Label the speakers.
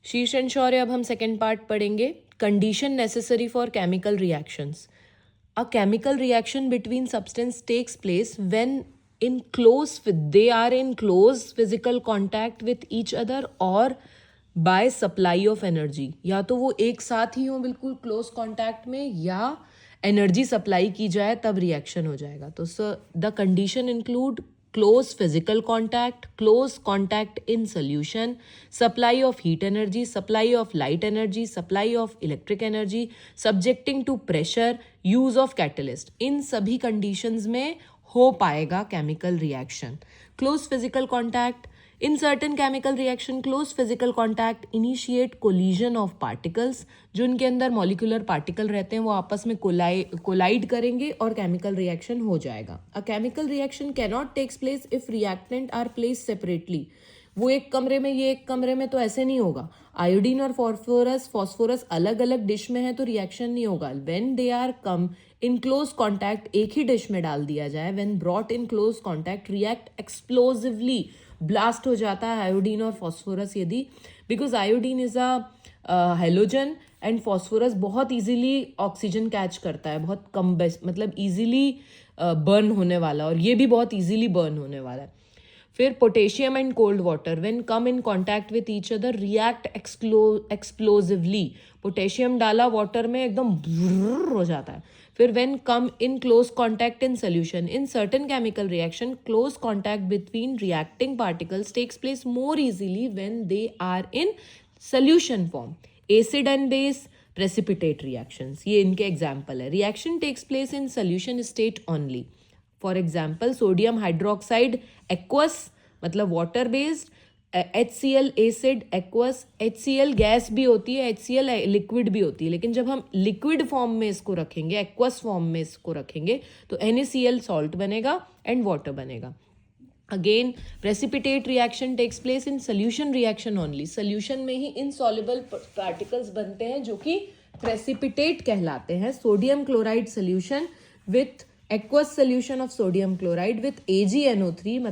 Speaker 1: शीर्ष एंड शौर्य, अब हम सेकेंड पार्ट पढ़ेंगे, condition necessary for chemical reactions. A chemical reaction between substance takes place when they are in close physical contact with each other or by supply of energy. या तो वो एक साथ ही हो बिल्कुल क्लोज कॉन्टैक्ट में, या एनर्जी सप्लाई की जाए तब रिएक्शन हो जाएगा. तो the condition include close physical contact, close contact in solution, supply of heat energy, supply of light energy, supply of electric energy, subjecting to pressure, use of catalyst. इन सभी conditions में हो पाएगा chemical reaction. Close physical contact. In certain chemical reaction, close physical contact initiate collision of particles. जो इनके अंदर molecular particle रहते हैं वो आपस में collide करेंगे और chemical reaction हो जाएगा. A chemical reaction cannot takes place if reactant are placed separately. वो एक कमरे में, ये एक कमरे में, तो ऐसे नहीं होगा. आयोडीन और फॉस्फोरस अलग अलग डिश में है तो रिएक्शन नहीं होगा. When they are come in close contact, एक ही डिश में डाल दिया जाए, when brought in close contact react explosively, blast हो जाता है आयोडीन और फॉस्फोरस. यदि because iodine is a halogen and phosphorus बहुत इजीली ऑक्सीजन कैच करता है, बहुत कम मतलब इजीली बर्न होने वाला, और ये भी बहुत इजीली बर्न होने वाला है. फिर potassium and cold water when come in contact with each other react explosively. Potassium डाला वाटर में एकदम हो जाता है. फिर when come in close contact in solution, in certain chemical reaction close contact between reacting particles takes place more easily when they are in solution form. Acid and base, precipitate reactions, ये इनके example है. Reaction takes place in solution state only. For example sodium hydroxide aqueous, मतलब water based. HCl acid aqueous. HCl gas भी होती है, HCl liquid भी होती है, लेकिन जब हम लिक्विड फॉर्म में इसको रखेंगे, एक्वस फॉर्म में इसको रखेंगे, तो NaCl सॉल्ट बनेगा एंड वाटर बनेगा. Again precipitate reaction takes place in solution reaction only. Solution में ही इनसॉल्युबल पार्टिकल्स बनते हैं जो कि प्रेसिपिटेट कहलाते हैं. Sodium chloride solution with aqueous solution of sodium chloride with AgNO3